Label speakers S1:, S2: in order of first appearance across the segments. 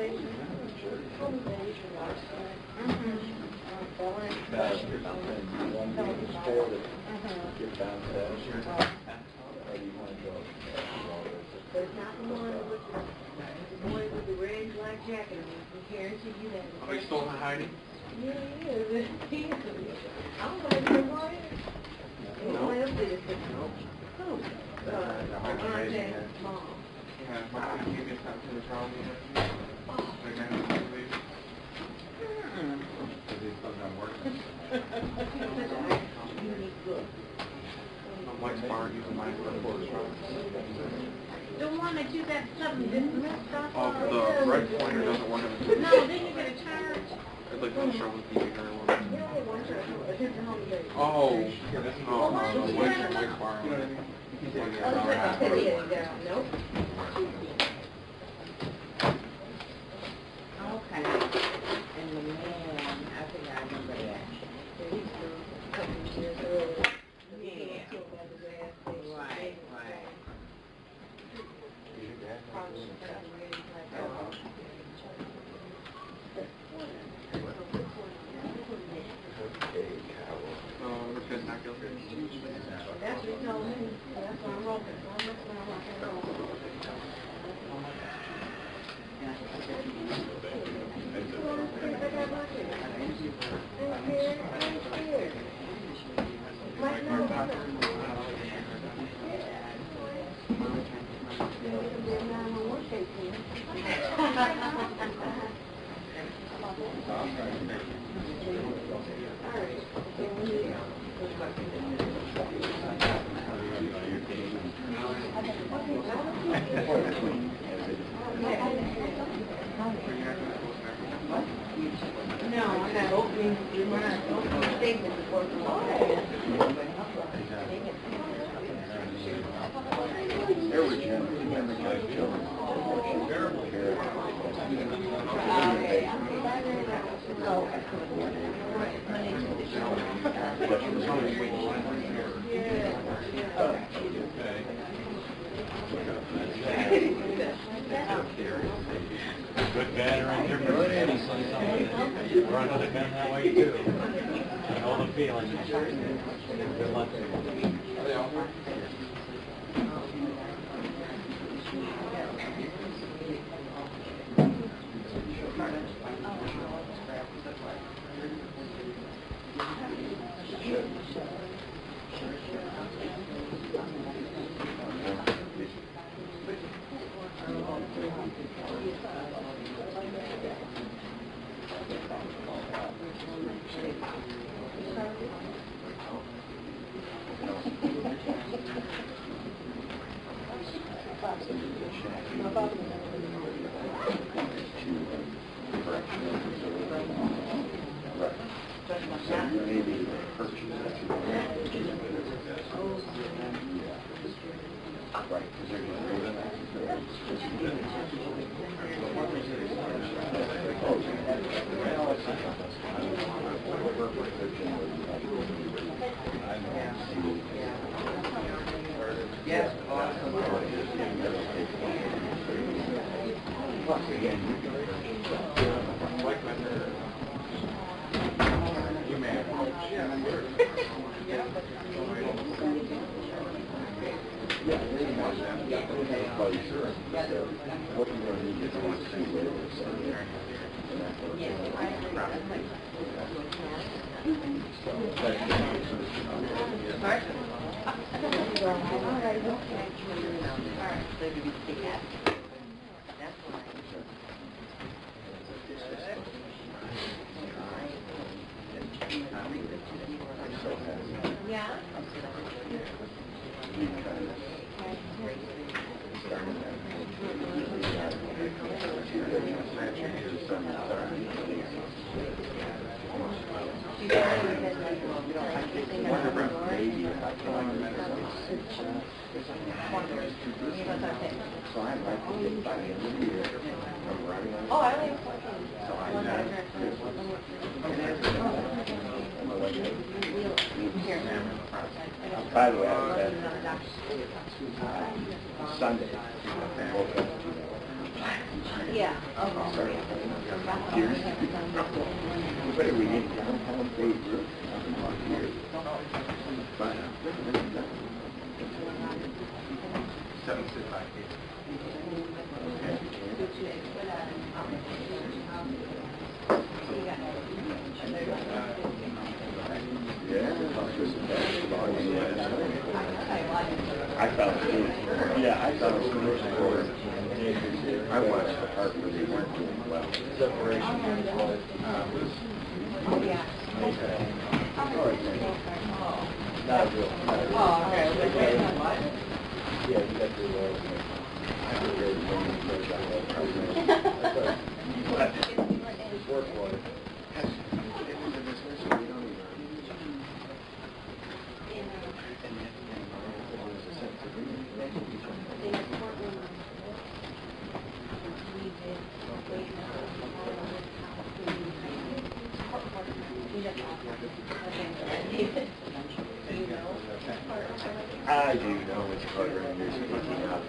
S1: Are you still hiding?
S2: Yeah, he is. He is. I don't know if you're right. Anyone else did it? Who? Aunt's mom.
S1: Yeah, my mom gave me something to the trial. Like I have to leave. Because he's still not working. My wife's bar using mine for the board trial.
S2: The one that you got something dismissed off
S1: Oh,
S2: of?
S1: the red pointer doesn't work.
S2: No, then you get a charge.
S1: I'd like to show with the or
S2: Oh.
S1: yeah, that's no, no, White's bar. You know what I mean?
S2: Nope. Okay. And the man, I think I remember that. He's a couple of years old. Yeah. Right, right.
S1: Lieutenant not guilty.
S2: That's what he told me. That's why I'm rocking. That's why I'm rocking and roll. No, I'm not opening remarks. Opening statements is working on that.
S3: There were generally children.
S4: Good, bad, or indifferent. We're under the gun that way too. I know the feeling. Good luck to you.
S1: Yes, awesome. You may have.
S2: Yeah. Oh, I like
S3: By the way, Sunday.
S2: yeah. Yeah.
S3: What do we need? Downtown State Road. Here. Fine.
S1: 765.
S3: Yeah, I found it. Yeah, I found it. I watched the part where they weren't doing well. Separation.
S2: Yeah.
S3: Not real.
S2: Oh, okay.
S3: Yeah, you got the I have a very woman place I What? It's work water. I do know which color you're speaking of.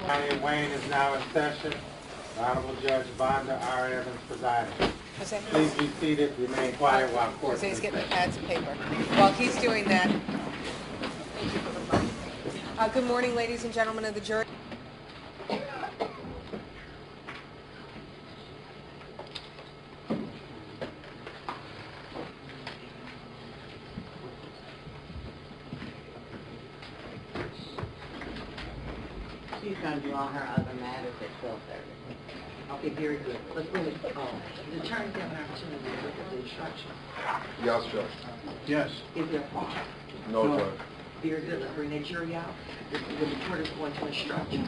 S4: County of Wayne is now in session. The Honorable Judge Vonda R. Evans presiding. Please be seated, remain quiet while court
S5: Jose's
S4: is
S5: getting pads of paper. While he's doing that, good morning, ladies and gentlemen of the jury.
S2: She's going to do all her other matters at 12:30. Okay, very good. Let's bring it. The attorney have an opportunity to look at the instruction.
S3: Yes, Judge. Yes.
S2: Is there a problem?
S3: No, Judge.
S2: Very good. Let's bring that jury out. The court is going to instruct you.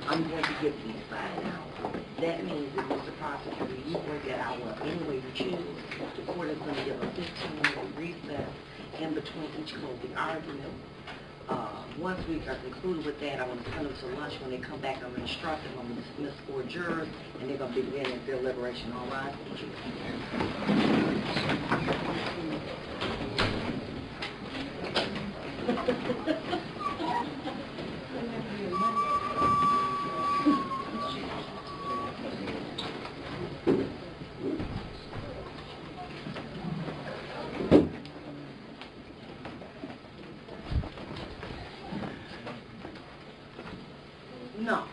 S2: I'm going to give each side out. That means that, Mr. Prosecutor, you work that out any way you choose. The court is going to give a 15-minute recess in between each closing argument. Once we are concluded with that, I'm going to send them to lunch. When they come back, I'm going to instruct them. I'm going to dismiss 4 jurors, and they're going to begin their deliberation. All right? No.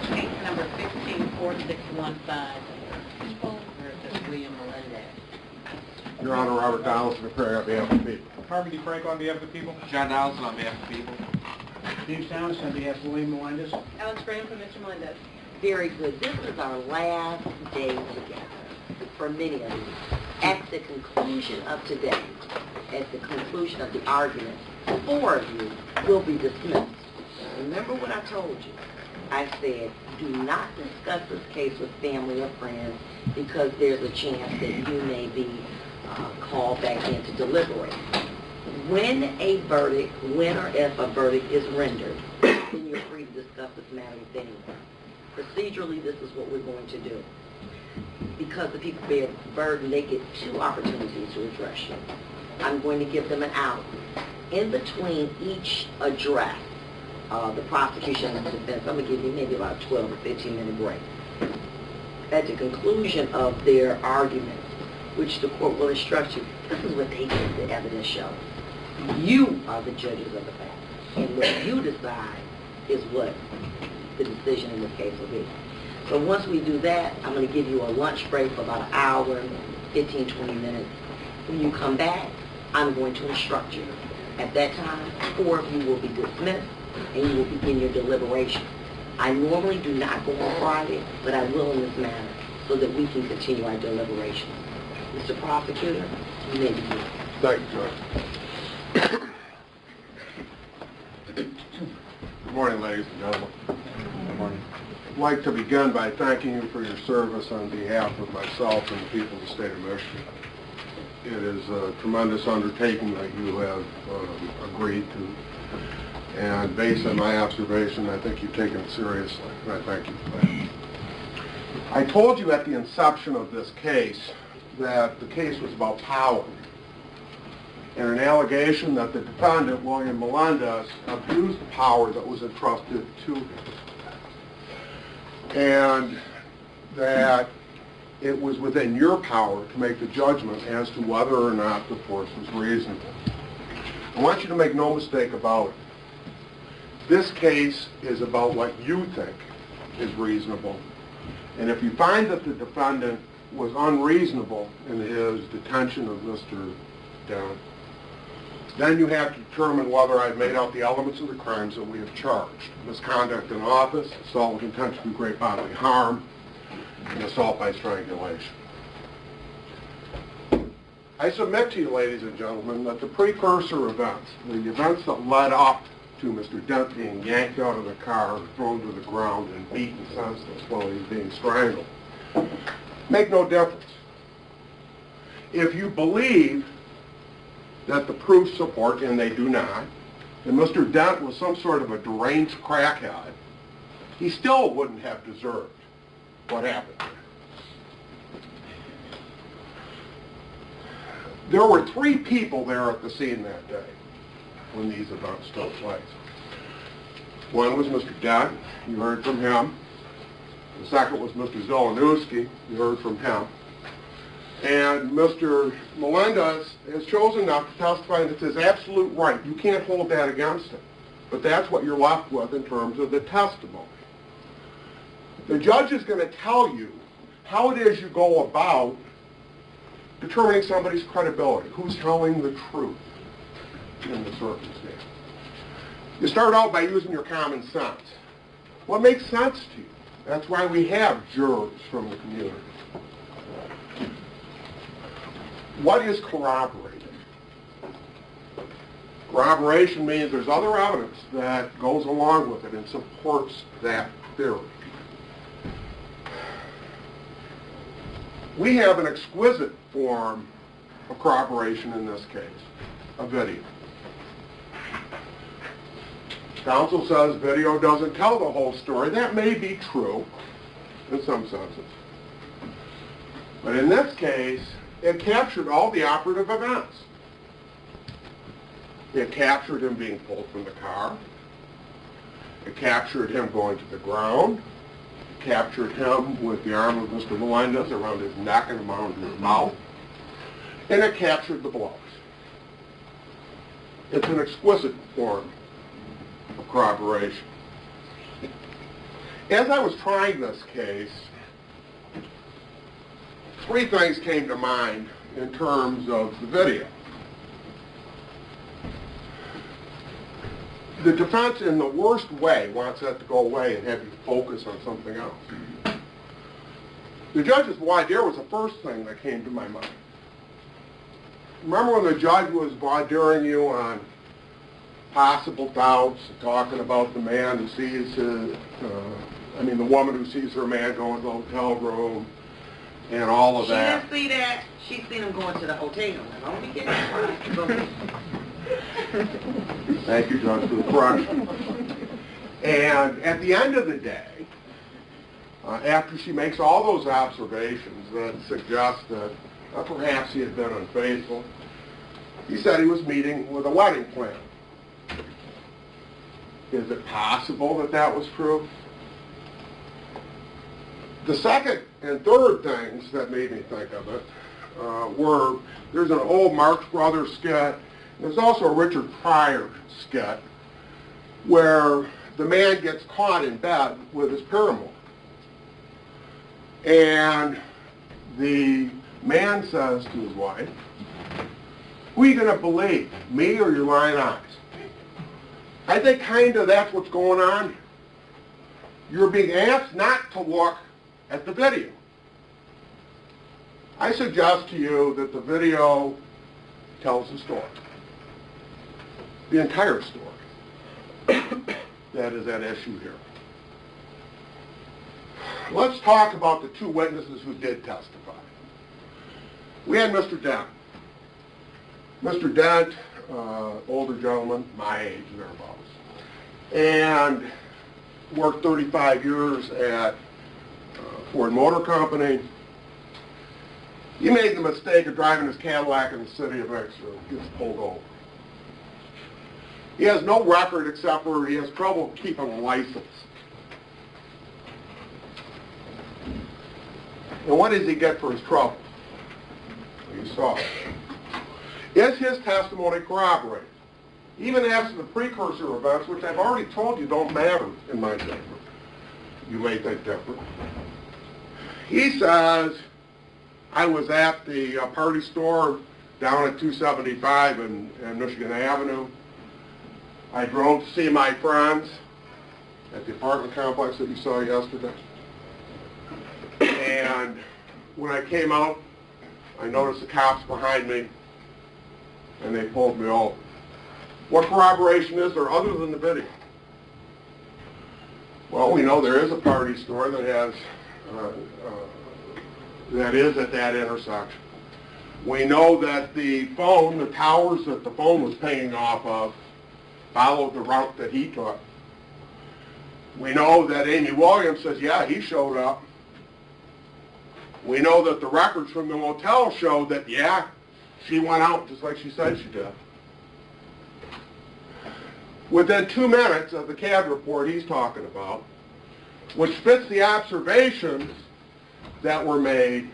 S2: Case number 154615 versus William Melendez.
S3: Your Honor, Robert Donaldson, appearing on behalf of the people.
S1: Harvey D. Frank on behalf of the people.
S6: John Donaldson on behalf of the people.
S1: Steve Towns on behalf of William Melendez.
S5: Alex Graham for Mr. Melendez.
S2: Very good. This is our last day together for many of you. At the conclusion of today, at the conclusion of the argument, 4 of you will be dismissed. Remember what I told you. I said, do not discuss this case with family or friends because there's a chance that you may be called back in to deliberate. When a verdict, when or if a verdict is rendered, then you're free to discuss this matter with anyone. Procedurally, this is what we're going to do. Because the people bear the burden, they get 2 opportunities to address you. I'm going to give them an hour. In between each address, the prosecution and the defense, I'm going to give you maybe about a 12 or 15-minute break. At the conclusion of their arguments, which the court will instruct you, this is what they think the evidence shows. You are the judges of the facts. And what you decide is what the decision in this case will be. So once we do that, I'm going to give you a lunch break for about an hour, 15, 20 minutes. When you come back, I'm going to instruct you. At that time, 4 of you will be dismissed, and you will begin your deliberation. I normally do not go on Friday, but I will in this matter. so that we can continue our deliberations. Mr. Prosecutor, you may begin.
S7: Thank you, Judge. Good morning, ladies and gentlemen.
S4: Good morning.
S7: I'd like to begin by thanking you for your service on behalf of myself and the people of the state of Michigan. It is a tremendous undertaking that you have agreed to, and based on my observation, I think you've taken it seriously, and I thank you for that. I told you at the inception of this case that the case was about power, and an allegation that the defendant, William Melendez, abused the power that was entrusted to him, and that it was within your power to make the judgment as to whether or not the force was reasonable. I want you to make no mistake about it. This case is about what you think is reasonable, and if you find that the defendant was unreasonable in his detention of Mr. Dent, then you have to determine whether I've made out the elements of the crimes that we have charged: misconduct in office, assault with intent to do great bodily harm, and assault by strangulation. I submit to you, ladies and gentlemen, that the precursor events, the events that led up to Mr. Dent being yanked out of the car, thrown to the ground, and beaten senseless while he was being strangled, make no difference. If you believe that the proofs support, and they do not, that Mr. Dent was some sort of a deranged crackhead, he still wouldn't have deserved what happened. There were 3 people there at the scene that day when these events took place. One was Mr. Dent, you heard from him. The second was Mr. Zelenowski, you heard from him. And Mr. Melendez has chosen not to testify, and it's his absolute right. You can't hold that against him. But that's what you're left with in terms of the testimony. The judge is going to tell you how it is you go about determining somebody's credibility, who's telling the truth in the circumstance. You start out by using your common sense. What makes sense to you? That's why we have jurors from the community. What is corroborated? Corroboration means there's other evidence that goes along with it and supports that theory. We have an exquisite form of corroboration in this case, a video. Counsel says video doesn't tell the whole story. That may be true in some senses. But in this case, it captured all the operative events. It captured him being pulled from the car. It captured him going to the ground. It captured him with the arm of Mr. Melendez around his neck and around his mouth. And it captured the blows. It's an exquisite form of corroboration. As I was trying this case, 3 things came to mind in terms of the video. The defense, in the worst way, wants that to go away and have you focus on something else. The judge's voir dire was the first thing that came to my mind. Remember when the judge was voir diring you on possible doubts, talking about the man who sees the woman who sees her man go into the hotel room, and all of that.
S2: She didn't see that. She seen him going to the hotel. Now, don't be getting that right.
S7: Thank you, Judge, for the correction. And at the end of the day, after she makes all those observations that suggest that perhaps he had been unfaithful, he said he was meeting with a wedding planner. Is it possible that that was true? The second and third things that made me think of it were, there's an old Marx Brothers skit. There's also a Richard Pryor skit where the man gets caught in bed with his paramour. And the man says to his wife, "Who are you going to believe, me or your lying eyes?" I think kind of that's what's going on. You're being asked not to look at the video. I suggest to you that the video tells the story. The entire story that is at issue here. Let's talk about the two witnesses who did testify. We had Mr. Dent. Mr. Dent, older gentleman, my age, thereabouts, and worked 35 years at Ford Motor Company. He made the mistake of driving his Cadillac in the city of Inkster. Gets pulled over. He has no record except for he has trouble keeping a license. And what does he get for his trouble? You saw it. Is his testimony corroborated? Even after the precursor events, which I've already told you don't matter in my judgment. You may think different. He says, I was at the party store down at 275 in Michigan Avenue. I drove to see my friends at the apartment complex that you saw yesterday. And when I came out, I noticed the cops behind me, and they pulled me over. What corroboration is there other than the video? Well, we know there is a party store that has, that is at that intersection. We know that the phone, the towers that the phone was pinging off of, followed the route that he took. We know that Amy Williams says, yeah, he showed up. We know that the records from the motel show that, yeah, she went out just like she said she did. Within 2 minutes of the CAD report he's talking about, which fits the observations that were made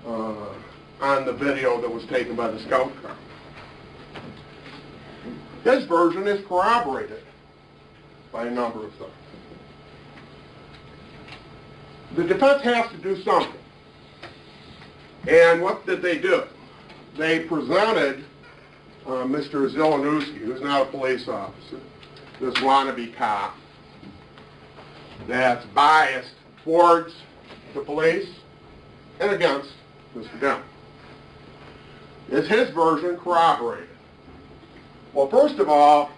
S7: on the video that was taken by the scout car. His version is corroborated by a number of things. The defense has to do something. And what did they do? They presented Mr. Zielinowski, who's not a police officer, this wannabe cop that's biased towards the police and against Mr. Dent. Is his version corroborated? Well, first of all,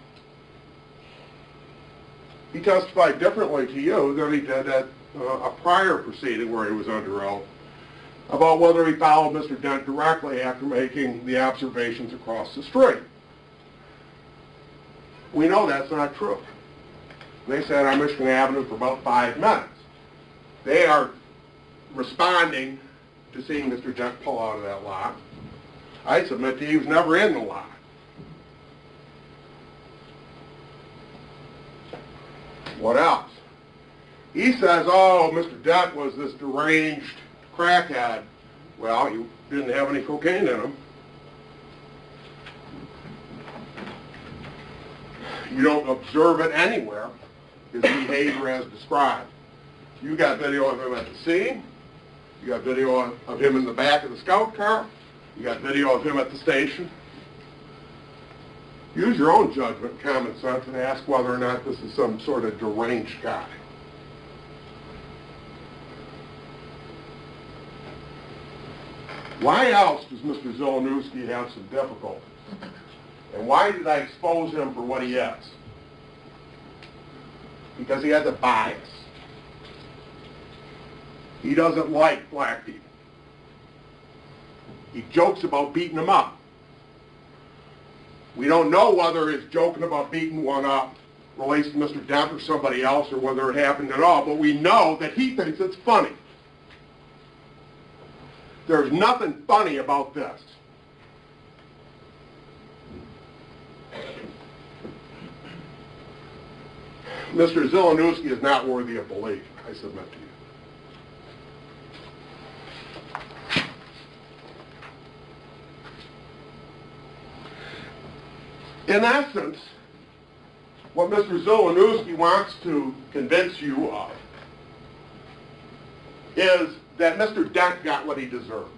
S7: he testified differently to you than he did at a prior proceeding where he was under oath about whether he followed Mr. Dent directly after making the observations across the street. We know that's not true. They sat on Michigan Avenue for about 5 minutes. They are responding to seeing Mr. Dent pull out of that lot. I submit to you he was never in the lot. What else? He says, oh, Mr. Dent was this deranged crackhead. Well, he didn't have any cocaine in him. You don't observe it anywhere, his behavior as described. You got video of him at the scene. You got video of him in the back of the scout car. You got video of him at the station. Use your own judgment and common sense and ask whether or not this is some sort of deranged guy. Why else does Mr. Zielinowski have some difficulties? And why did I expose him for what he is? Because he has a bias. He doesn't like black people. He jokes about beating them up. We don't know whether his joking about beating one up relates to Mr. Dent or somebody else or whether it happened at all, but we know that he thinks it's funny. There's nothing funny about this. Mr. Zielinowski is not worthy of belief, I submit to you. In essence, what Mr. Zielinowski wants to convince you of is that Mr. Dent got what he deserved.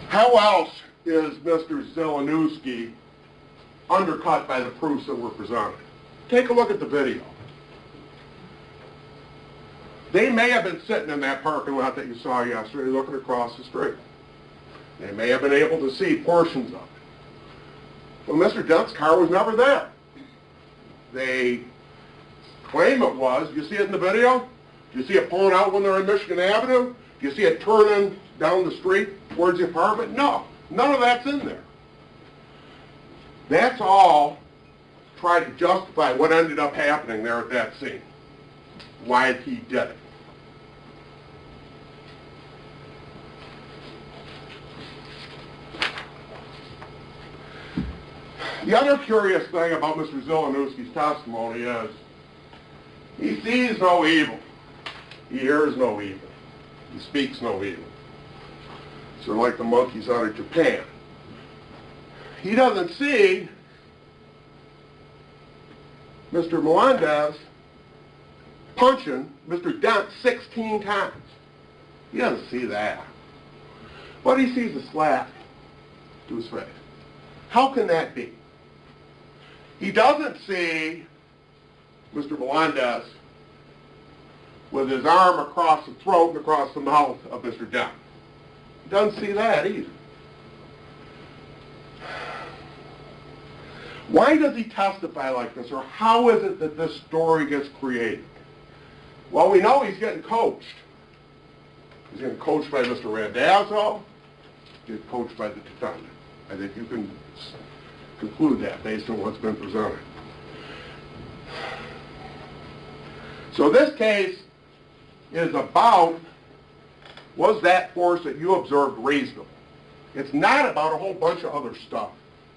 S7: How else is Mr. Zielinowski undercut by the proofs that were presented. Take a look at the video. They may have been sitting in that parking lot that you saw yesterday looking across the street. They may have been able to see portions of it. But Mr. Dent's car was never there. They claim it was. You see it in the video? Do you see it pulling out when they're in Michigan Avenue? Do you see it turning down the street towards the apartment? No. None of that's in there. That's all tried to justify what ended up happening there at that scene. Why he did it. The other curious thing about Mr. Zielinowski's testimony is he sees no evil. He hears no evil. He speaks no evil. Sort of like the monkeys out of Japan. He doesn't see Mr. Melendez punching Mr. Dent 16 times. He doesn't see that. But he sees a slap to his face. How can that be? He doesn't see Mr. Melendez with his arm across the throat and across the mouth of Mr. Dent. He doesn't see that either. Why does he testify like this, or how is it that this story gets created? Well, we know he's getting coached. He's getting coached by Mr. Randazzo. He's getting coached by the defendant. I think you can conclude that based on what's been presented. So this case is about, was that force that you observed reasonable? It's not about a whole bunch of other stuff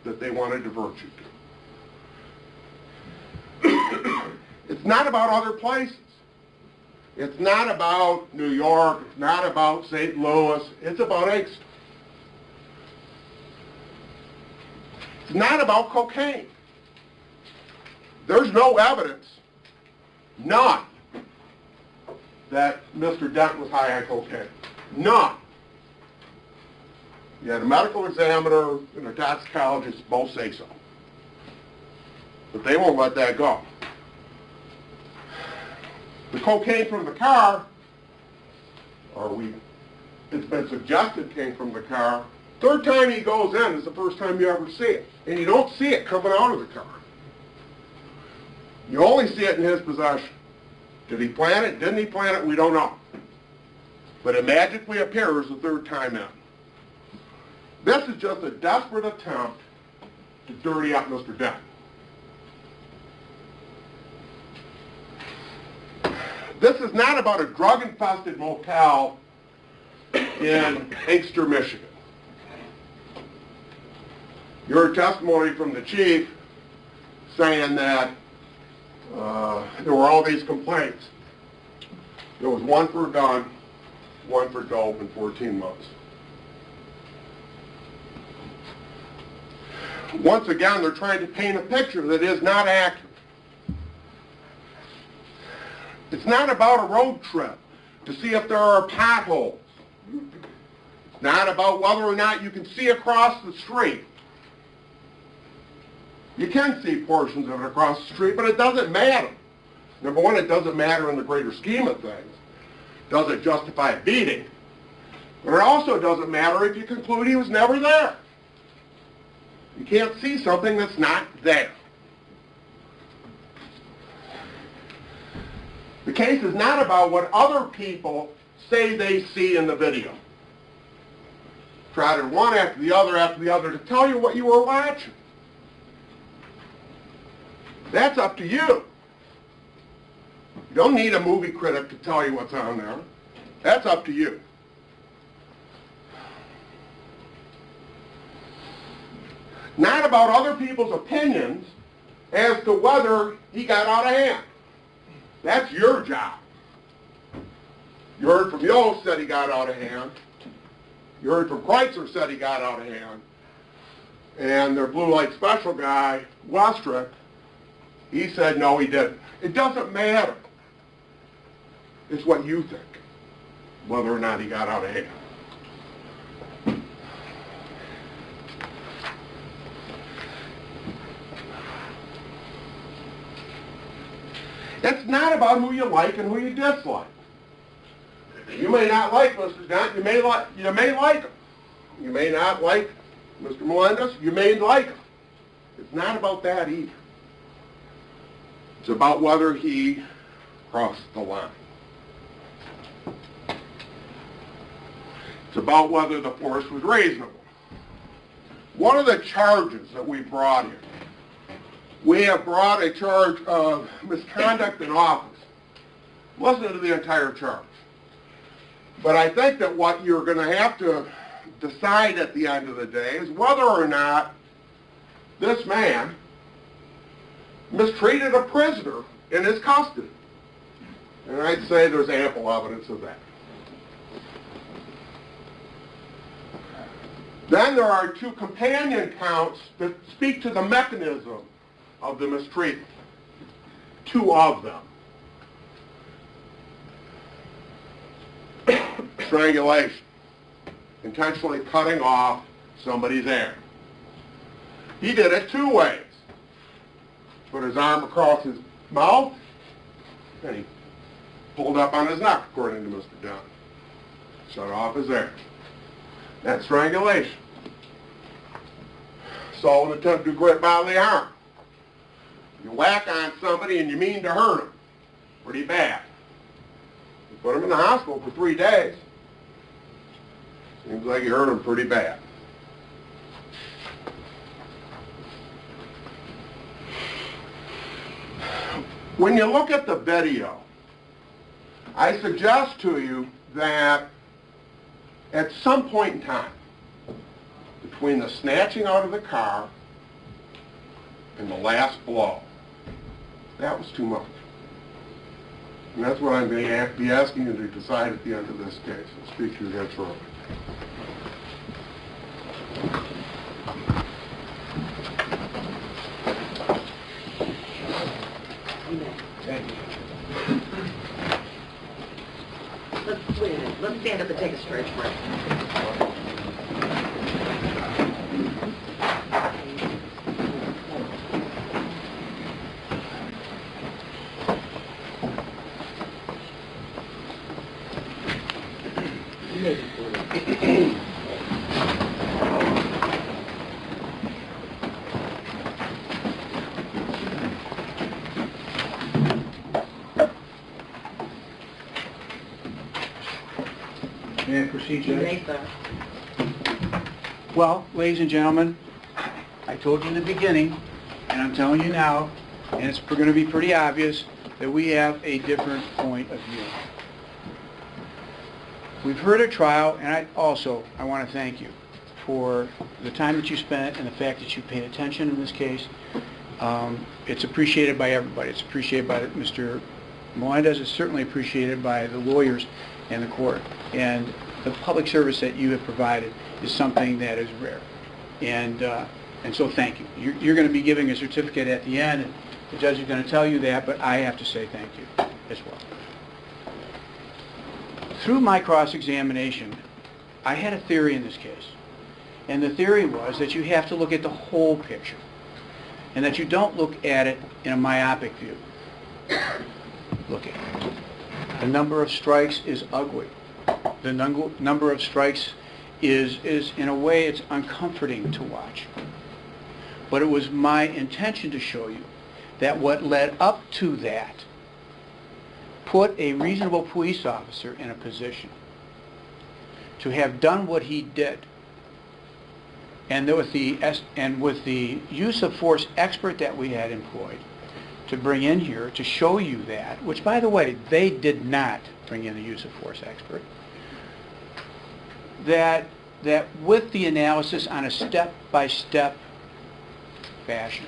S7: that they want to divert you to. It's not about other places. It's not about New York. It's not about St. Louis. It's about Inkster. It's not about cocaine. There's no evidence, none, that Mr. Dent was high on cocaine. None. You had a medical examiner and a toxicologist both say so. But they won't let that go. The cocaine from the car, it's been suggested came from the car. Third time he goes in is the first time you ever see it. And you don't see it coming out of the car. You only see it in his possession. Did he plant it? Didn't he plant it? We don't know. But it magically appears the third time in. This is just a desperate attempt to dirty up Mr. Dent. This is not about a drug-infested motel in Inkster, Michigan. You heard testimony from the chief saying that there were all these complaints. There was one for a gun, one for dope in 14 months. Once again, they're trying to paint a picture that is not accurate. It's not about a road trip to see if there are potholes. It's not about whether or not you can see across the street. You can see portions of it across the street, but it doesn't matter. Number one, it doesn't matter in the greater scheme of things. Does it justify a beating? But it also doesn't matter if you conclude he was never there. You can't see something that's not there. The case is not about what other people say they see in the video. Trotted one after the other to tell you what you were watching. That's up to you. You don't need a movie critic to tell you what's on there. That's up to you. Not about other people's opinions as to whether he got out of hand. That's your job. You heard from Yost said he got out of hand. You heard from Kreitzer said he got out of hand. And their blue light special guy, Westrick, he said no, he didn't. It doesn't matter. It's what you think, whether or not he got out of hand. It's not about who you like and who you dislike. You may not like Mr. Dent, you may like him. You may not like Mr. Melendez, you may like him. It's not about that either. It's about whether he crossed the line. It's about whether the force was reasonable. One of the charges that we brought here, we have brought a charge of misconduct in office. Listen to the entire charge. But I think that what you're going to have to decide at the end of the day is whether or not this man mistreated a prisoner in his custody. And I'd say there's ample evidence of that. Then there are two companion counts that speak to the mechanism of the mistreatment. Two of them. Strangulation. Intentionally cutting off somebody's air. He did it two ways. Put his arm across his mouth, and he pulled up on his neck, according to Mr. Dent. Shut off his air. That's strangulation. So an attempt to great bodily harm. You whack on somebody and you mean to hurt him. Pretty bad. You put him in the hospital for 3 days. Seems like you hurt him pretty bad. When you look at the video, I suggest to you that at some point in time, between the snatching out of the car and the last blow, that was too much. And that's what I'm going to be asking you to decide at the end of this case. I'll speak to you again shortly.
S4: Thank you.
S2: Wait a minute. Let's stand up and take a stretch break.
S8: May I proceed,
S2: You
S8: Judge?
S2: may, sir.
S8: Well, ladies and gentlemen, I told you in the beginning, and I'm telling you now, and it's going to be pretty obvious, that we have a different point of view. We've heard a trial, and I want to thank you for the time that you spent and the fact that you paid attention in this case. It's appreciated by everybody. It's appreciated by Mr. Melendez. It's certainly appreciated by the lawyers and the court. And the public service that you have provided is something that is rare. And so thank you. You're going to be giving a certificate at the end, and the judge is going to tell you that, but I have to say thank you as well. Through my cross-examination, I had a theory in this case. And the theory was that you have to look at the whole picture, and that you don't look at it in a myopic view. Look at it. The number of strikes is ugly. The number of strikes is in a way, it's uncomforting to watch. But it was my intention to show you that what led up to that put a reasonable police officer in a position to have done what he did. And with the use of force expert that we had employed to bring in here to show you that, which by the way, they did not bring in a use of force expert, that with the analysis on a step-by-step fashion,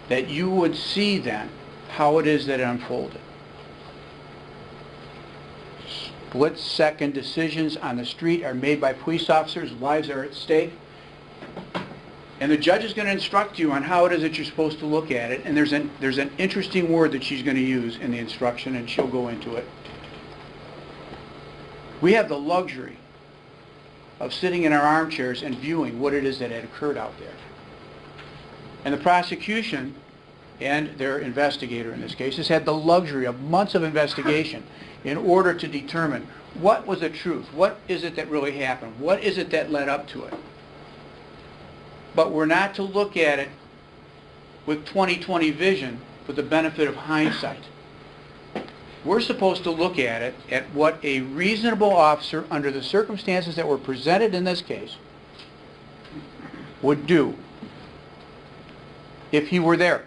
S8: that you would see then how it is that it unfolded. Split-second decisions on the street are made by police officers, lives are at stake, and the judge is going to instruct you on how it is that you're supposed to look at it, and there's an interesting word that she's going to use in the instruction, and she'll go into it. We have the luxury of sitting in our armchairs and viewing what it is that had occurred out there. And the prosecution and their investigator in this case has had the luxury of months of investigation in order to determine what was the truth, what is it that really happened, what is it that led up to it. But we're not to look at it with 20/20 vision for the benefit of hindsight. We're supposed to look at it at what a reasonable officer, under the circumstances that were presented in this case, would do if he were there.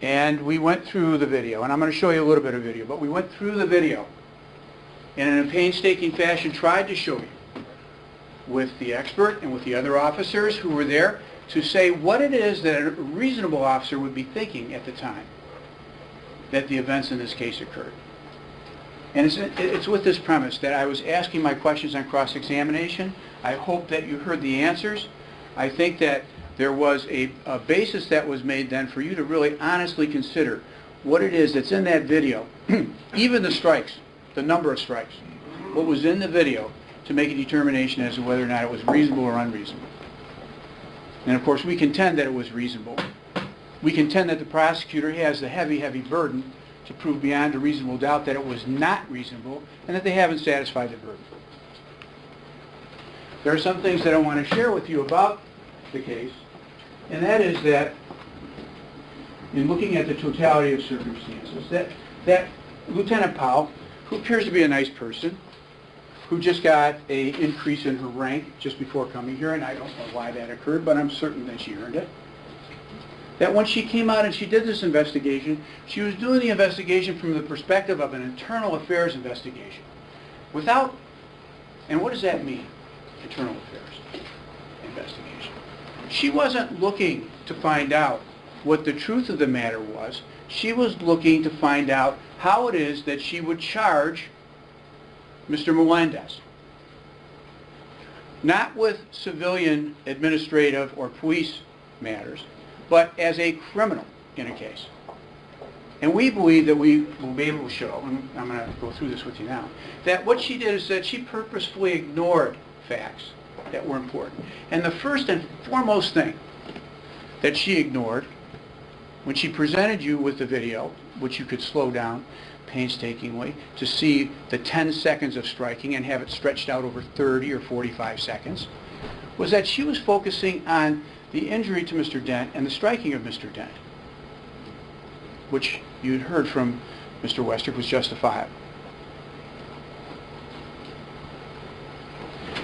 S8: And we went through the video, and I'm going to show you a little bit of video, but we went through the video and in a painstaking fashion tried to show you, with the expert and with the other officers who were there, to say what it is that a reasonable officer would be thinking at the time that the events in this case occurred. And it's with this premise that I was asking my questions on cross-examination. I hope that you heard the answers. I think that there was a basis that was made then for you to really honestly consider what it is that's in that video, even the strikes, the number of strikes, what was in the video, to make a determination as to whether or not it was reasonable or unreasonable. And of course we contend that it was reasonable. We contend that the prosecutor has the heavy, heavy burden to prove beyond a reasonable doubt that it was not reasonable and that they haven't satisfied the burden. There are some things that I want to share with you about the case, and that is that in looking at the totality of circumstances, that Lieutenant Powell, who appears to be a nice person, who just got an increase in her rank just before coming here, and I don't know why that occurred, but I'm certain that she earned it. That when she came out and she did this investigation, she was doing the investigation from the perspective of an internal affairs investigation. Without, and what does that mean, internal affairs investigation? She wasn't looking to find out what the truth of the matter was. She was looking to find out how it is that she would charge Mr. Melendez. Not with civilian, administrative, or police matters, but as a criminal in a case. And we believe that we will be able to show, and I'm going to go through this with you now, that what she did is that she purposefully ignored facts that were important. And the first and foremost thing that she ignored when she presented you with the video, which you could slow down painstakingly to see the 10 seconds of striking and have it stretched out over 30 or 45 seconds, was that she was focusing on the injury to Mr. Dent and the striking of Mr. Dent, which you had heard from Mr. Westrick was justifiable.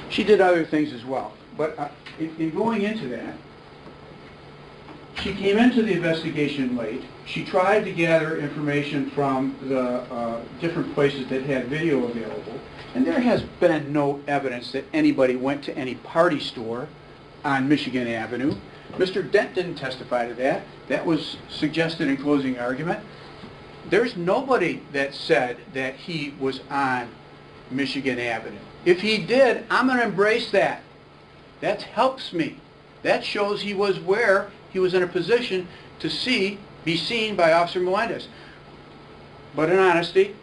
S8: She did other things as well, but in going into that, she came into the investigation late. She tried to gather information from the different places that had video available, and there has been no evidence that anybody went to any party store on Michigan Avenue. Mr. Dent didn't testify to that. That was suggested in closing argument. There's nobody that said that he was on Michigan Avenue. If he did, I'm going to embrace that. That helps me. That shows he was where he was in a position to be seen by Officer Melendez. But in honesty,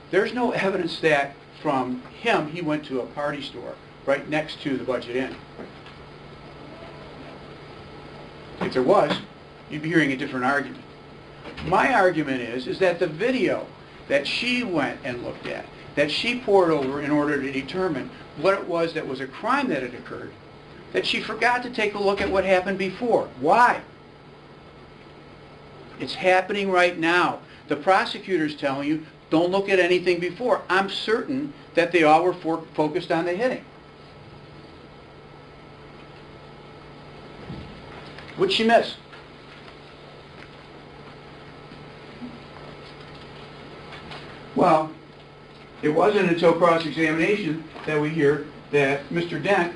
S8: there's no evidence that from him he went to a party store right next to the Budget Inn. If there was, you'd be hearing a different argument. My argument is that the video that she went and looked at, that she poured over in order to determine what it was that was a crime that had occurred, that she forgot to take a look at what happened before. Why? It's happening right now. The prosecutor's telling you, don't look at anything before. I'm certain that they all were focused on the hitting. What'd she miss? Well, it wasn't until cross-examination that we hear that Mr. Dent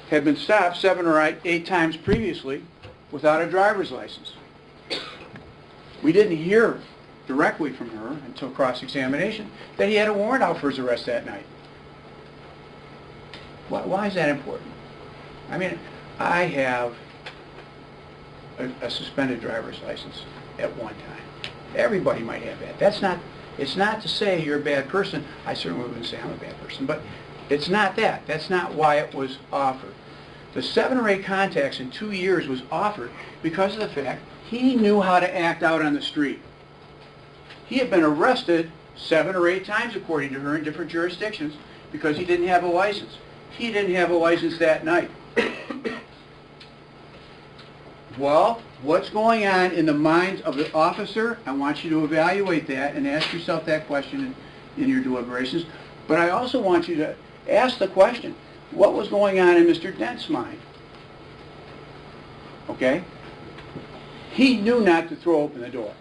S8: had been stopped 7 or 8 times previously without a driver's license. We didn't hear directly from her until cross-examination that he had a warrant out for his arrest that night. Why is that important? I mean, I have a suspended driver's license at one time. Everybody might have that. It's not to say you're a bad person. I certainly wouldn't say I'm a bad person, but it's not that. That's not why it was offered. The 7 or 8 contacts in 2 years was offered because of the fact he knew how to act out on the street. He had been arrested 7 or 8 times, according to her, in different jurisdictions because he didn't have a license. He didn't have a license that night. Well, what's going on in the minds of the officer? I want you to evaluate that and ask yourself that question in your deliberations. But I also want you to ask the question, what was going on in Mr. Dent's mind? Okay? He knew not to throw open the door.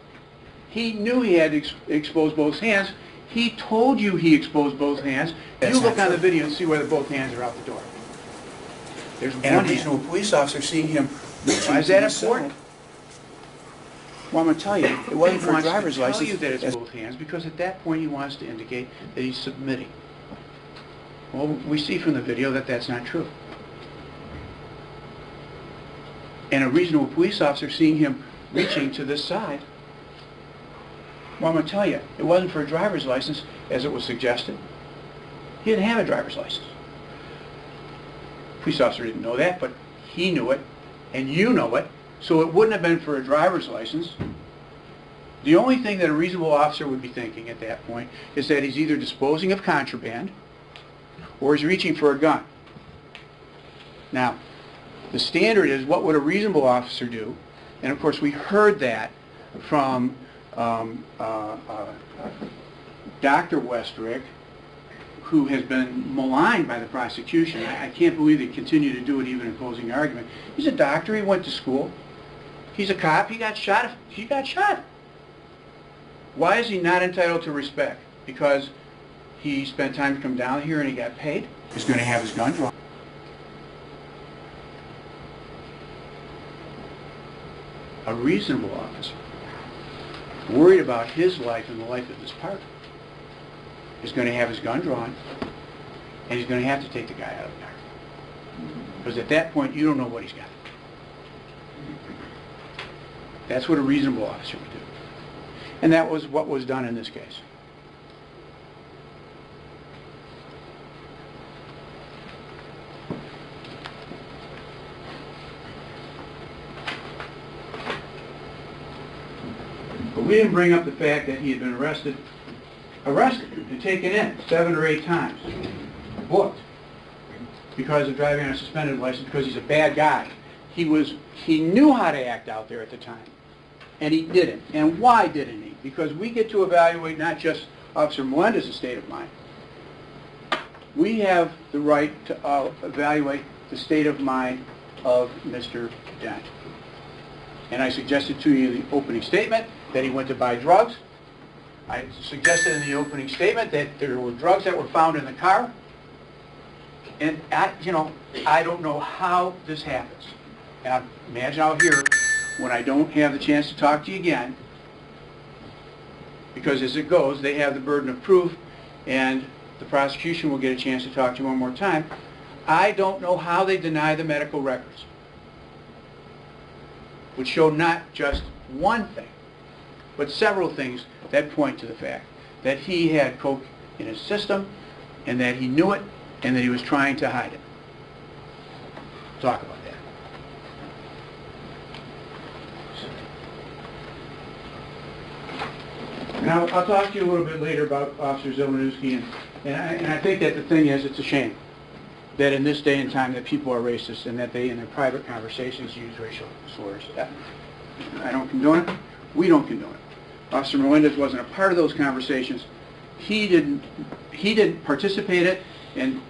S8: He knew he had to expose both hands. He told you he exposed both hands. You look on the video and see whether both hands are out the door. There's one
S9: And a
S8: hand.
S9: reasonable police officer seeing him reaching
S8: Why is that
S9: to the side.
S8: important? Well, I'm going to tell you,
S9: It wasn't
S8: he
S9: for a
S8: wants
S9: driver's
S8: to tell
S9: license.
S8: you that it's both hands because at that point he wants to indicate that he's submitting. Well, we see from the video that that's not true. And a reasonable police officer seeing him reaching to this side, well, I'm going to tell you, it wasn't for a driver's license as it was suggested. He didn't have a driver's license. Police officer didn't know that, but he knew it, and you know it, so it wouldn't have been for a driver's license. The only thing that a reasonable officer would be thinking at that point is that he's either disposing of contraband or he's reaching for a gun. Now, the standard is what would a reasonable officer do? And of course we heard that from Dr. Westrick, who has been maligned by the prosecution. I can't believe they continue to do it even in closing argument. He's a doctor, he went to school. He's a cop, he got shot. He got shot. Why is he not entitled to respect? Because he spent time to come down here and he got paid? He's going to have his gun drawn. A reasonable officer, worried about his life and the life of this party, is going to have his gun drawn, and he's going to have to take the guy out of the car. Because at that point, you don't know what he's got. That's what a reasonable officer would do. And that was what was done in this case. But we didn't bring up the fact that he had been arrested and taken in 7 or 8 times, booked, because of driving on a suspended license, because he's a bad guy. He knew how to act out there at the time, and he didn't. And why didn't he? Because we get to evaluate not just Officer Melendez's state of mind. We have the right to evaluate the state of mind of Mr. Dent. And I suggested to you in the opening statement that he went to buy drugs. I suggested in the opening statement that there were drugs that were found in the car. And, I don't know how this happens. Now, imagine out here, when I don't have the chance to talk to you again, because as it goes, they have the burden of proof, and the prosecution will get a chance to talk to you one more time. I don't know how they deny the medical records, which show not just one thing, but several things that point to the fact that he had coke in his system, and that he knew it, and that he was trying to hide it. Talk about that. Now, I'll talk to you a little bit later about Officer Zielinowski, and I think that the thing is, it's a shame that in this day and time that people are racist and that they, in their private conversations, use racial slurs. I don't condone it. We don't condone it. Officer Melendez wasn't a part of those conversations. He didn't participate in it,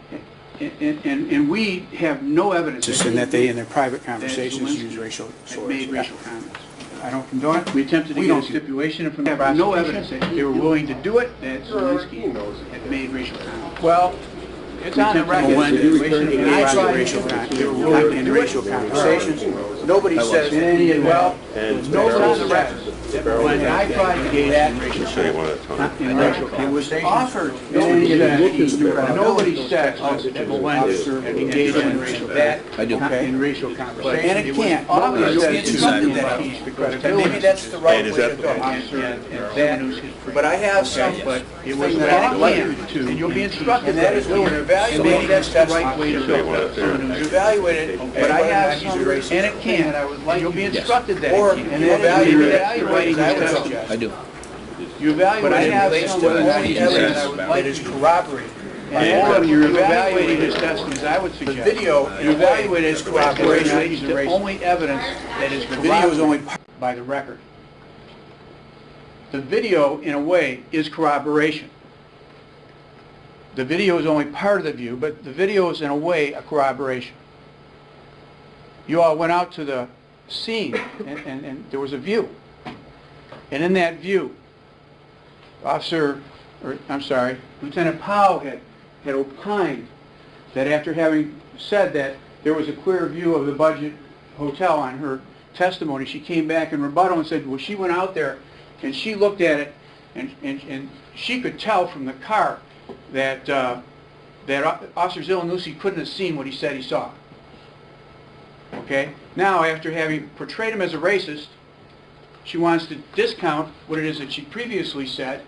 S8: and we have no evidence that they, in their private conversations, use racial slurs. Made racial comments. I don't condone it. We attempted to get a stipulation from the prosecution. No evidence that they were willing to do it, that Zielinowski had made racial comments. Well, it's on the record. And I tried they were willing to do racial conversations. Nobody says any of that. Nobody on the record. When I tried to engage in racial comments, it was offered. Nobody said that Melendez engaged in racial conversations. And it can't. Nobody says maybe that's the right way to go. But I have something that I'd like you to, and you'll be instructed, and that is when you're
S9: evaluated
S8: maybe that's the
S9: testimony.
S8: right way to go.
S9: You evaluated
S8: But I have
S9: he's
S8: some,
S9: a racist.
S8: and it can, you'll be instructed that
S9: Or
S8: it
S9: you
S8: can. And that is
S9: evaluate
S8: evaluating
S9: I
S8: his
S9: would
S8: testimony.
S9: suggest.
S3: I do.
S8: You evaluate
S9: But I have
S8: it
S9: some
S8: whether or not
S9: only
S8: he's
S9: evidence
S8: innocent.
S9: that is corroborated.
S8: And you're evaluating his testimony, I would
S9: The
S8: suggest.
S9: video,
S8: You evaluate his corroboration,
S9: corroboration.
S8: he's the only evidence that is
S9: The video is only
S8: corroborated by the record. The video, in a way, is corroboration. The video is only part of the view, but the video is, in a way, a corroboration. You all went out to the scene, and there was a view. And in that view, Lieutenant Powell had opined that after having said that there was a clear view of the Budget Hotel on her testimony, she came back in rebuttal and said, well, she went out there and she looked at it, and she could tell from the car that Officer Zielinowski couldn't have seen what he said he saw. Okay? Now, after having portrayed him as a racist, she wants to discount what it is that she previously said,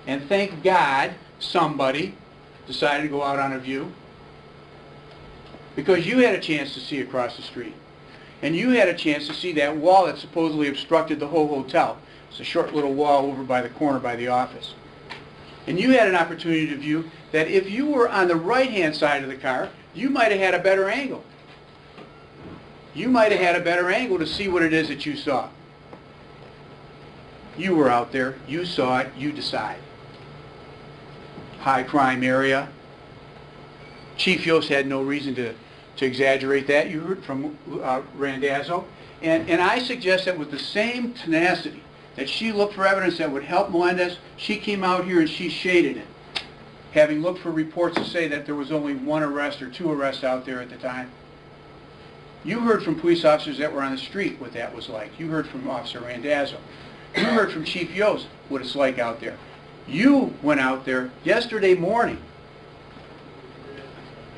S8: and thank God somebody decided to go out on a view, because you had a chance to see across the street. And you had a chance to see that wall that supposedly obstructed the whole hotel. It's a short little wall over by the corner by the office. And you had an opportunity to view that if you were on the right-hand side of the car, you might have had a better angle. You might have had a better angle to see what it is that you saw. You were out there, you saw it, you decide. High crime area. Chief Yost had no reason to exaggerate that. You heard from Randazzo. And I suggest that with the same tenacity that she looked for evidence that would help Melendez, she came out here and she shaded it, having looked for reports to say that there was only one arrest or two arrests out there at the time. You heard from police officers that were on the street what that was like. You heard from Officer Randazzo. You heard from Chief Yost what it's like out there. You went out there yesterday morning.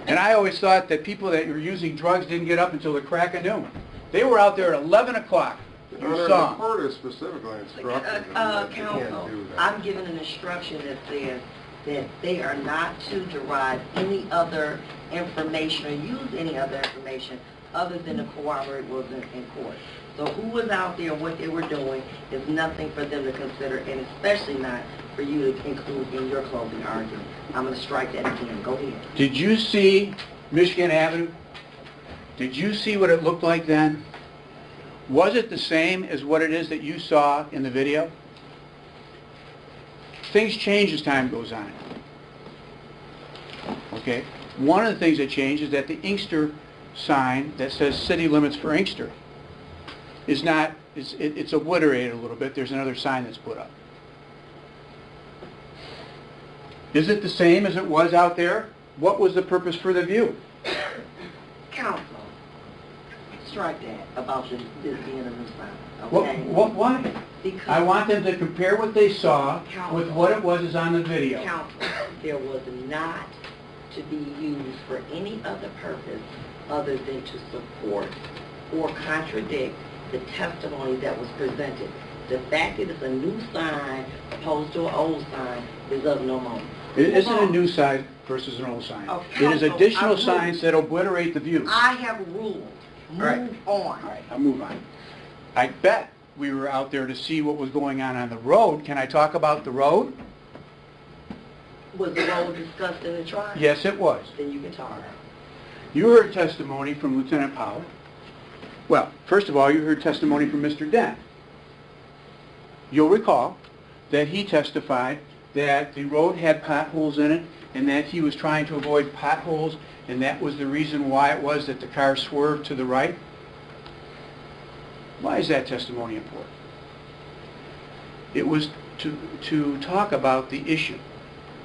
S8: And I always thought that people that were using drugs didn't get up until the crack of noon. They were out there at 11 o'clock. You saw
S7: The court is specifically instructed them that you can't
S2: Counsel,
S7: do that.
S2: I'm given an instruction that says that they are not to derive any other information or use any other information other than the corroborate was in court. So who was out there, what they were doing, is nothing for them to consider, and especially not for you to include in your closing argument. I'm going to strike that again. Go ahead.
S8: Did you see Michigan Avenue? Did you see what it looked like then? Was it the same as what it is that you saw in the video? Things change as time goes on. Okay? One of the things that changed is that the Inkster sign that says city limits for Inkster is not, it's obliterated a little bit. There's another sign that's put up. Is it the same as it was out there? What was the purpose for the view?
S2: Counsel, strike that about this being a new sign.
S8: What,
S2: Okay?
S8: why?
S2: Because
S8: I want them to compare what they saw with what it was on the video.
S2: Counsel, there was not to be used for any other purpose other than to support or contradict the testimony that was presented. The fact that it's a new sign opposed to an old sign is of no moment.
S8: It isn't a new sign versus an old sign.
S2: Oh,
S8: It is
S2: counsel,
S8: additional
S2: I
S8: signs that obliterate the view.
S2: I have ruled. Move
S8: All
S2: on.
S8: right, I'll move on. I bet we were out there to see what was going on the road. Can I talk about the road?
S2: Was the road discussed in the trial?
S8: Yes, it was.
S2: Then you can talk.
S8: You heard testimony from Lieutenant Powell. Well, first of all, you heard testimony from Mr. Dent. You'll recall that he testified that the road had potholes in it and that he was trying to avoid potholes, and that was the reason why it was that the car swerved to the right. Why is that testimony important? It was to talk about the issue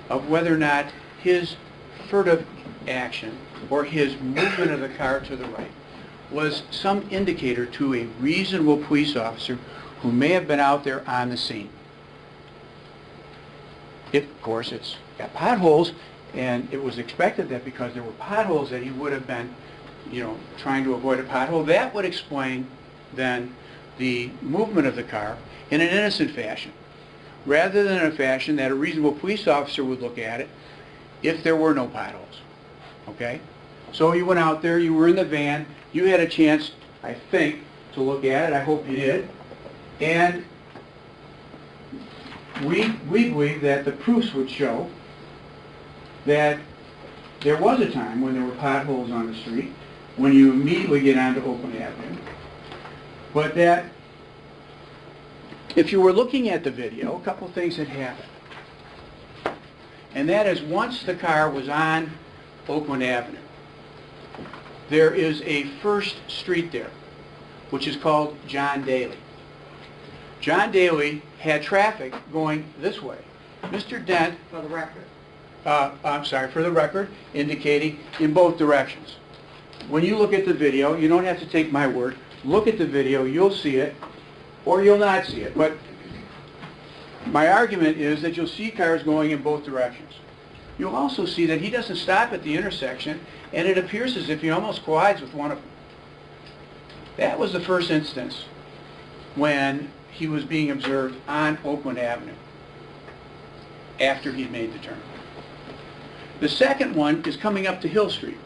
S8: of whether or not his furtive action or his movement of the car to the right was some indicator to a reasonable police officer who may have been out there on the scene. Of course, it's got potholes, and it was expected that because there were potholes that he would have been, trying to avoid a pothole. That would explain, then, the movement of the car in an innocent fashion, rather than in a fashion that a reasonable police officer would look at it if there were no potholes. Okay? So you went out there, you were in the van, you had a chance, I think, to look at it. I hope you did. And we believe that the proofs would show that there was a time when there were potholes on the street, when you immediately get onto Oakland Avenue, but that if you were looking at the video, a couple things had happened. And that is, once the car was on Oakland Avenue, there is a first street there, which is called John Daly. John Daly had traffic going this way. Mr. Dent,
S2: For the record.
S8: for the record, indicating in both directions. When you look at the video, you don't have to take my word. Look at the video, you'll see it, or you'll not see it. But my argument is that you'll see cars going in both directions. You'll also see that he doesn't stop at the intersection, and it appears as if he almost collides with one of them. That was the first instance when he was being observed on Oakland Avenue after he'd made the turn. The second one is coming up to Hill Street,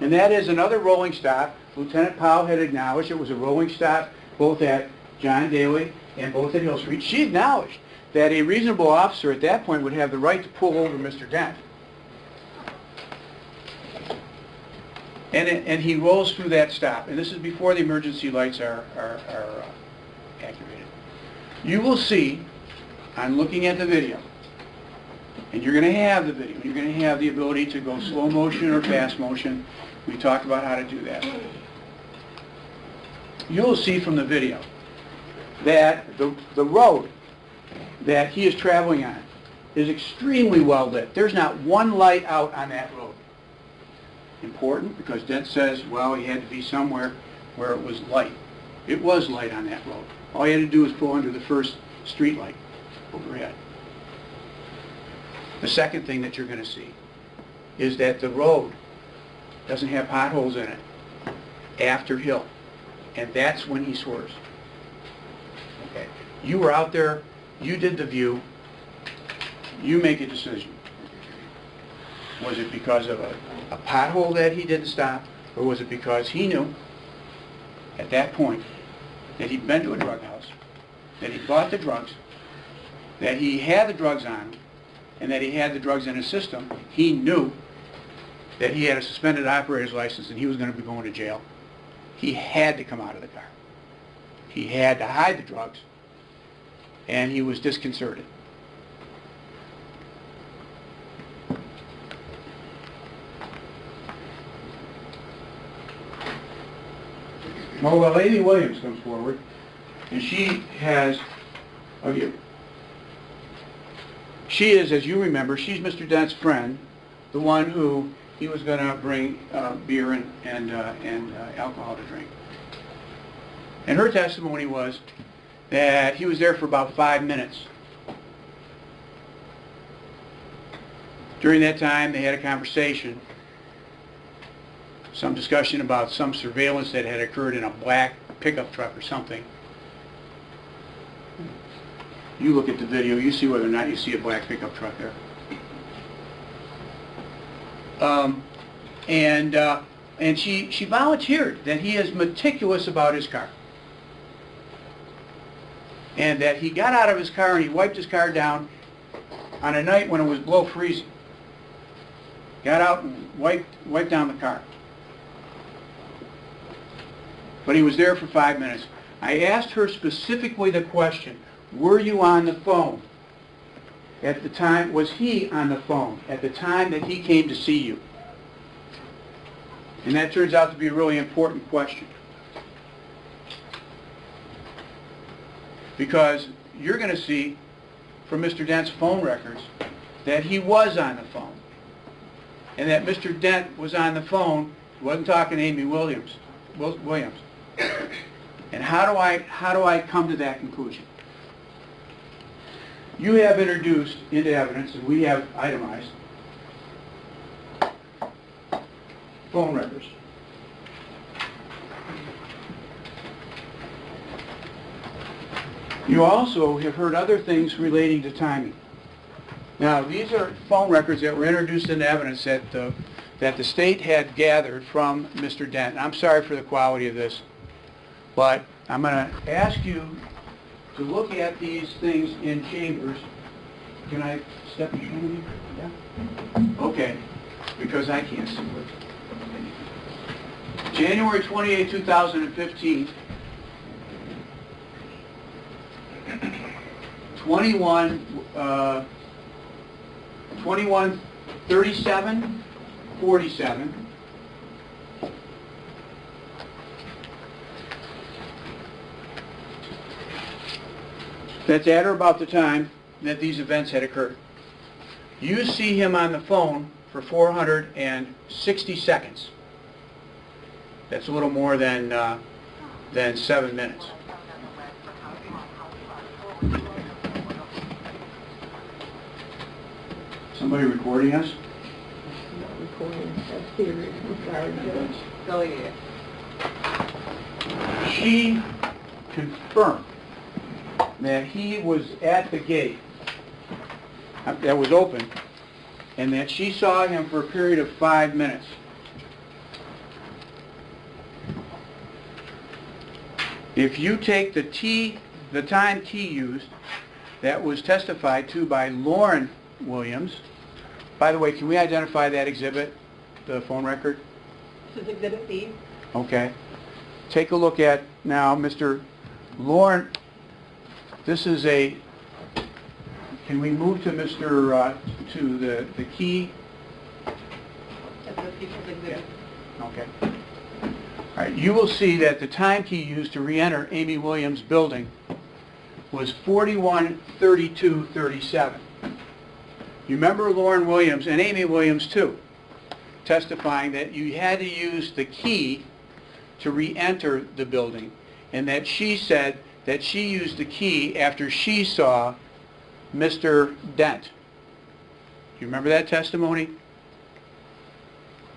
S8: and that is another rolling stop. Lieutenant Powell had acknowledged it was a rolling stop both at John Daly and both at Hill Street. She acknowledged that a reasonable officer at that point would have the right to pull over Mr. Dent. And he rolls through that stop, and this is before the emergency lights are activated. You will see, on looking at the video, and you're going to have the video, you're going to have the ability to go slow motion or fast motion. We talked about how to do that. You'll see from the video that the road that he is traveling on is extremely well lit. There's not one light out on that road. Important, because Dent says, well, he had to be somewhere where it was light. It was light on that road. All he had to do was pull under the first street light overhead. The second thing that you're going to see is that the road doesn't have potholes in it after Hill, and that's when he swerves. Okay. You were out there, you did the view, you make a decision. Was it because of a pothole that he didn't stop, or was it because he knew at that point that he'd been to a drug house, that he bought the drugs, that he had the drugs on him, and that he had the drugs in his system? He knew that he had a suspended operator's license and he was going to be going to jail. He had to come out of the car. He had to hide the drugs, and he was disconcerted. Well, Amy Williams comes forward, and she has a view. She is, as you remember, she's Mr. Dent's friend, the one who he was going to bring beer and alcohol to drink. And her testimony was that he was there for about 5 minutes. During that time, they had a conversation, some discussion about some surveillance that had occurred in a black pickup truck or something. You look at the video, you see whether or not you see a black pickup truck there. And she volunteered that he is meticulous about his car. And that he got out of his car and he wiped his car down on a night when it was below freezing. Got out and wiped down the car. But he was there for 5 minutes. I asked her specifically the question, were you on the phone at the time? Was he on the phone at the time that he came to see you? And that turns out to be a really important question. Because you're going to see from Mr. Dent's phone records that he was on the phone. And that Mr. Dent was on the phone, he wasn't talking to Amy Williams. And how do I come to that conclusion? You have introduced into evidence, and we have itemized, phone records. You also have heard other things relating to timing. Now, these are phone records that were introduced into evidence at the that the state had gathered from Mr. Dent. And I'm sorry for the quality of this, but I'm going to ask you to look at these things in chambers. Can I step in front of you? Yeah? Okay, because I can't see it. January 28, 2015, 21:37:47. That's at or about the time that these events had occurred. You see him on the phone for 460 seconds. That's a little more than 7 minutes. Somebody recording us?
S2: Not recording. That's serious. I'm sorry, Judge. Go ahead.
S8: She confirmed that he was at the gate that was open, and that she saw him for a period of 5 minutes. If you take the time T used, that was testified to by Lauren Williams. By the way, can we identify that exhibit, the phone record?
S5: This is Exhibit B.
S8: Okay. Take a look at now, Mr. Lauren. This is a. Can we move to Mr. To the key?
S5: That's the People's Exhibit.
S8: Okay. All right. You will see that the time key used to re-enter Amy Williams' building was 41:32:37. You remember Lauren Williams and Amy Williams too, testifying that you had to use the key to re-enter the building, and that she said that she used the key after she saw Mr. Dent. You remember that testimony?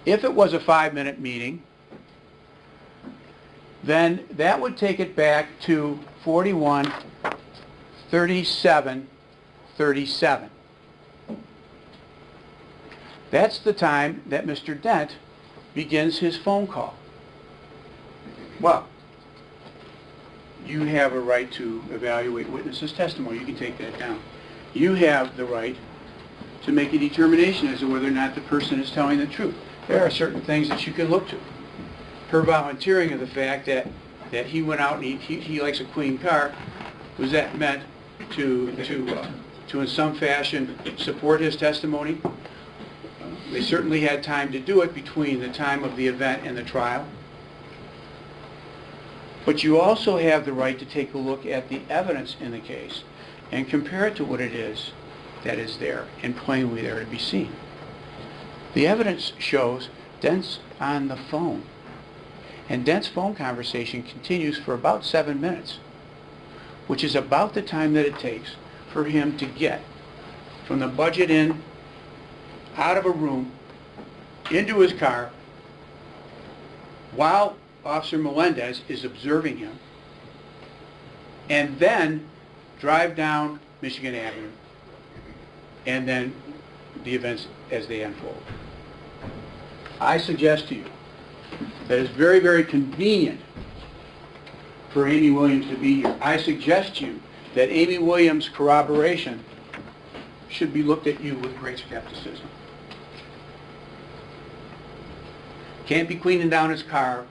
S8: If it was a 5-minute meeting, then that would take it back to 41:37:37. That's the time that Mr. Dent begins his phone call. Well, you have a right to evaluate witnesses' testimony. You can take that down. You have the right to make a determination as to whether or not the person is telling the truth. There are certain things that you can look to. Her volunteering of the fact that he went out and he likes a clean car, was that meant to in some fashion support his testimony? They certainly had time to do it between the time of the event and the trial. But you also have the right to take a look at the evidence in the case and compare it to what it is that is there and plainly there to be seen. The evidence shows Dent's on the phone. And Dent's phone conversation continues for about 7 minutes, which is about the time that it takes for him to get from the budget inn, out of a room, into his car, while Officer Melendez is observing him, and then drive down Michigan Avenue, and then the events as they unfold. I suggest to you that it's very, very convenient for Amy Williams to be here. I suggest to you that Amy Williams' corroboration should be looked at you with great skepticism. Can't be cleaning down his car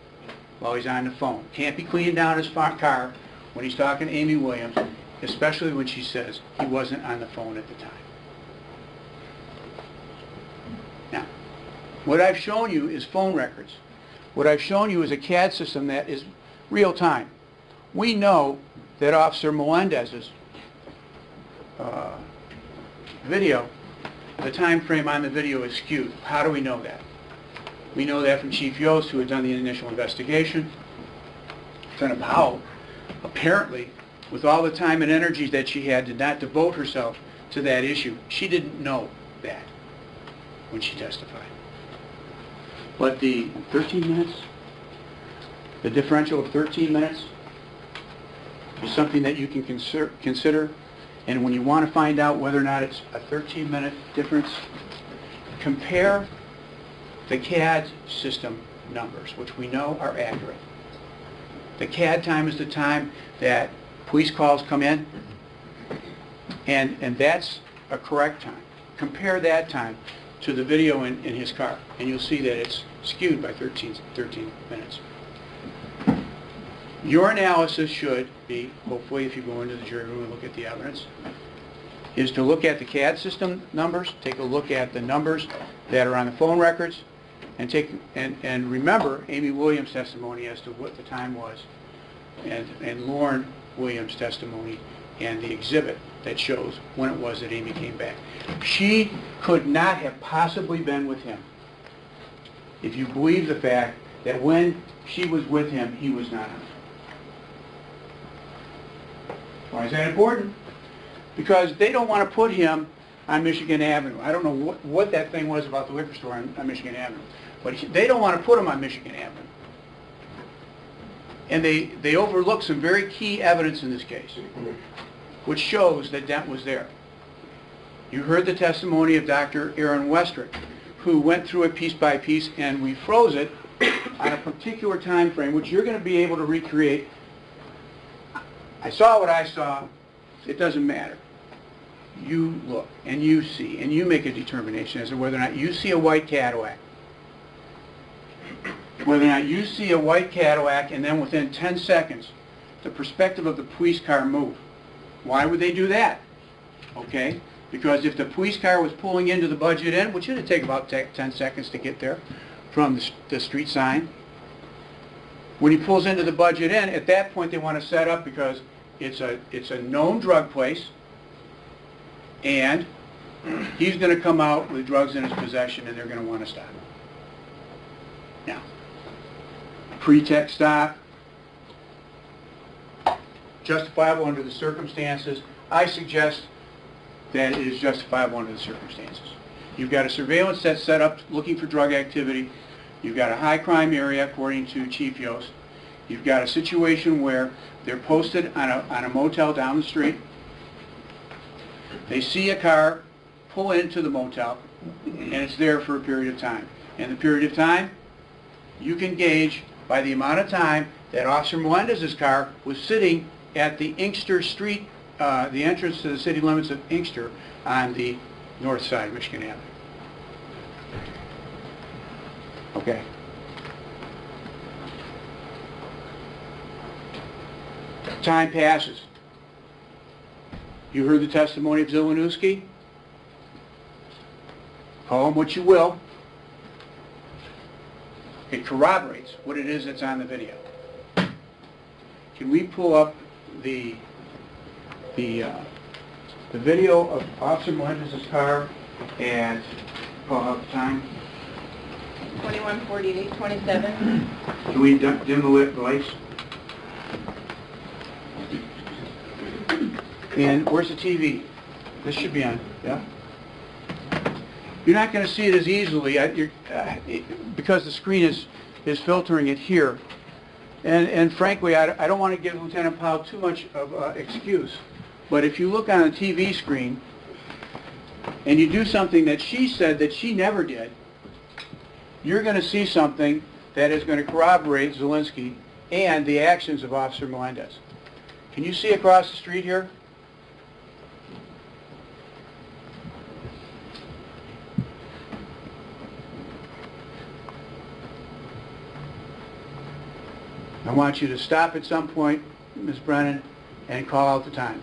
S8: while he's on the phone. Can't be cleaning down his car when he's talking to Amy Williams, especially when she says he wasn't on the phone at the time. Now, what I've shown you is phone records. What I've shown you is a CAD system that is real time. We know that Officer Melendez's video, the time frame on the video is skewed. How do we know that? We know that from Chief Yost, who had done the initial investigation. Lieutenant Powell, apparently, with all the time and energy that she had, did not devote herself to that issue. She didn't know that when she testified. But the 13 minutes, the differential of 13 minutes, is something that you can consider. And when you want to find out whether or not it's a 13-minute difference, compare the CAD system numbers, which we know are accurate. The CAD time is the time that police calls come in, and that's a correct time. Compare that time to the video in his car, and you'll see that it's skewed by 13 minutes. Your analysis should be, hopefully if you go into the jury room and look at the evidence, is to look at the CAD system numbers, take a look at the numbers that are on the phone records, and remember Amy Williams' testimony as to what the time was, and Lauren Williams' testimony and the exhibit that shows when it was that Amy came back. She could not have possibly been with him if you believe the fact that when she was with him, he was not on. Why is that important? Because they don't want to put him on Michigan Avenue. I don't know what that thing was about the liquor store on Michigan Avenue, but they don't want to put him on Michigan Avenue. And they overlook some very key evidence in this case, which shows that Dent was there. You heard the testimony of Dr. Aaron Westrick, who went through it piece by piece, and we froze it on a particular time frame, which you're going to be able to recreate. I saw what I saw. It doesn't matter. You look, and you see, and you make a determination as to whether or not you see a white Cadillac. Whether or not you see a white Cadillac, and then within 10 seconds, the perspective of the police car moved. Why would they do that? Okay? Because if the police car was pulling into the Budget Inn, which should take about 10 seconds to get there from the street sign, when he pulls into the Budget Inn, at that point they want to set up because it's a known drug place, and he's going to come out with drugs in his possession, and they're going to want to stop him. Now, pretext stop, justifiable under the circumstances. I suggest that it is justifiable under the circumstances. You've got a surveillance that's set up looking for drug activity. You've got a high crime area, according to Chief Yost. You've got a situation where they're posted on a motel down the street. They see a car pull into the motel, and it's there for a period of time. And the period of time, you can gauge by the amount of time that Officer Melendez's car was sitting at the Inkster Street, the entrance to the city limits of Inkster on the north side of Michigan Avenue. Okay. Time passes. You heard the testimony of Zielinski. Call him what you will. It corroborates what it is that's on the video. Can we pull up the video of Officer Melendez's car and call out the time?
S5: 21:48, 27.
S8: Can we dim the lights? And where's the TV? This should be on, yeah? You're not going to see it as easily because the screen is filtering it here. And frankly, I don't want to give Lieutenant Powell too much of excuse. But if you look on a TV screen and you do something that she said that she never did, you're going to see something that is going to corroborate Zielinski and the actions of Officer Melendez. Can you see across the street here? I want you to stop at some point, Ms. Brennan, and call out the time.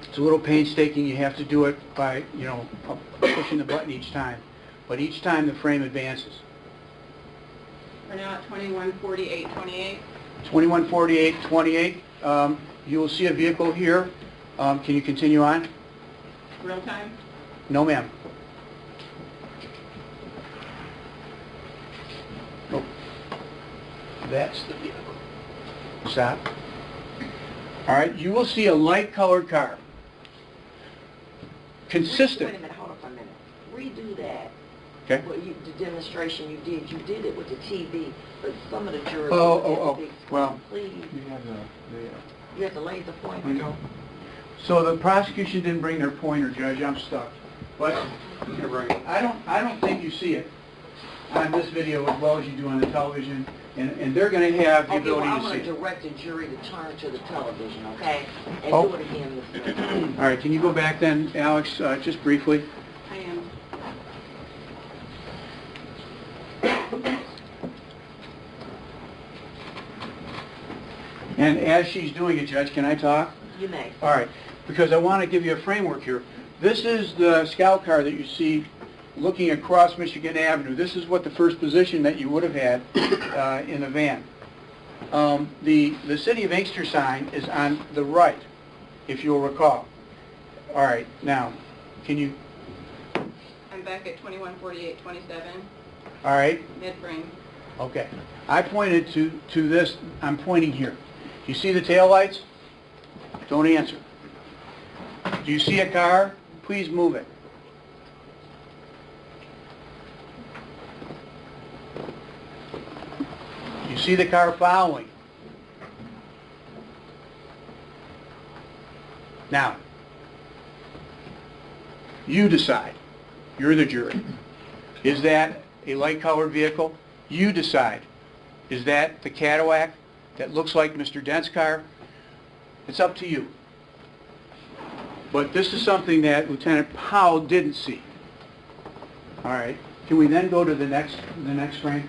S8: It's a little painstaking. You have to do it by, pushing the button each time. But each time the frame advances.
S5: We're now at 21:48, 28.
S8: 21:48, 28. You will see a vehicle here. Can you continue on?
S5: Real time?
S8: No, ma'am. Oh. That's the vehicle. Stop. All right, you will see a light-colored car. Consistent.
S2: Wait a minute, hold on for a minute. Redo that.
S8: Okay.
S2: Well, the demonstration you did it with the TV, but some of the jurors...
S8: Oh. Well,
S2: Please.
S8: you have
S2: You have the laser pointer.
S8: I know. So the prosecution didn't bring their pointer, Judge, I'm stuck. But I don't think you see it on this video as well as you do on the television, and they're going to have the
S2: Okay, well,
S8: ability
S2: I'm
S8: to
S2: going
S8: see
S2: to
S8: it.
S2: direct the jury to turn to the television, okay? And
S8: Oh.
S2: do it again, Mr.
S8: All right, can you go back then, Alex, just briefly?
S5: I am.
S8: And as she's doing it, Judge, can I talk?
S2: You may.
S8: All right, because I want to give you a framework here. This is the scout car that you see looking across Michigan Avenue. This is what the first position that you would have had in the van. The City of Inkster sign is on the right, if you'll recall. All right, now, can you,
S5: I'm back at 214827,
S8: all right,
S5: mid-frame.
S8: okay. I pointed to this, I'm pointing here. Do you see the taillights? Don't answer. Do you see a car? Please move it. You see the car following. Now, you decide. You're the jury. Is that a light-colored vehicle? You decide. Is that the Cadillac that looks like Mr. Dent's car? It's up to you. But this is something that Lieutenant Powell didn't see. All right. Can we then go to the next frame?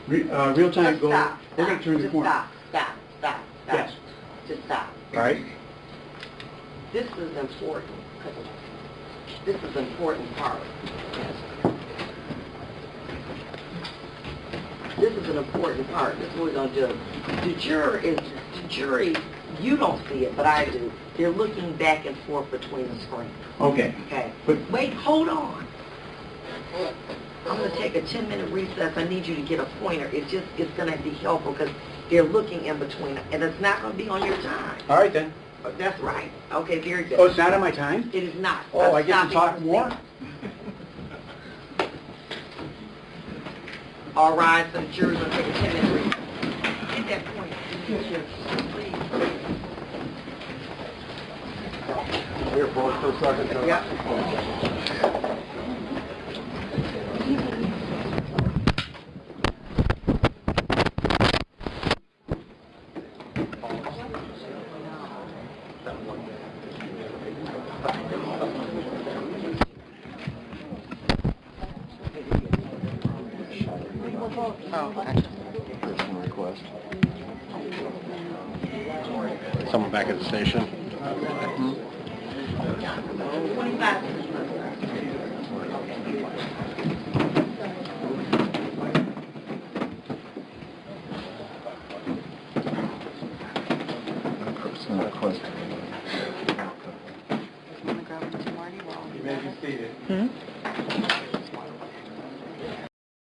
S8: Real-time
S2: Just
S8: go.
S2: stop.
S8: We're going to turn the
S2: Just
S8: corner.
S2: Stop.
S8: Yes.
S2: Just stop.
S8: All right.
S2: This is important. This is an important part. This is an important part. This is what we're going to do. The jury, you don't see it, but I do. They're looking back and forth between the screens.
S8: Okay.
S2: Okay.
S8: But-
S2: Wait, hold on. I'm going to take a 10-minute recess. I need you to get a pointer. It's going to be helpful because they're looking in between, and it's not going to be on your time.
S8: All right, then.
S2: That's right. Okay, very good.
S8: Oh, it's not on my time?
S2: It is not.
S8: Oh,
S2: I'm
S8: I get to
S2: stopping
S8: talk
S2: the
S8: more?
S2: scene. All right, so the jury's going to take a 10-minute recess. Get that point. Please.
S7: Here, pause for a second, Judge.
S2: Yep.
S3: Personal request. Someone back at the station?
S2: 25.
S3: Personal request.
S8: You may be seated.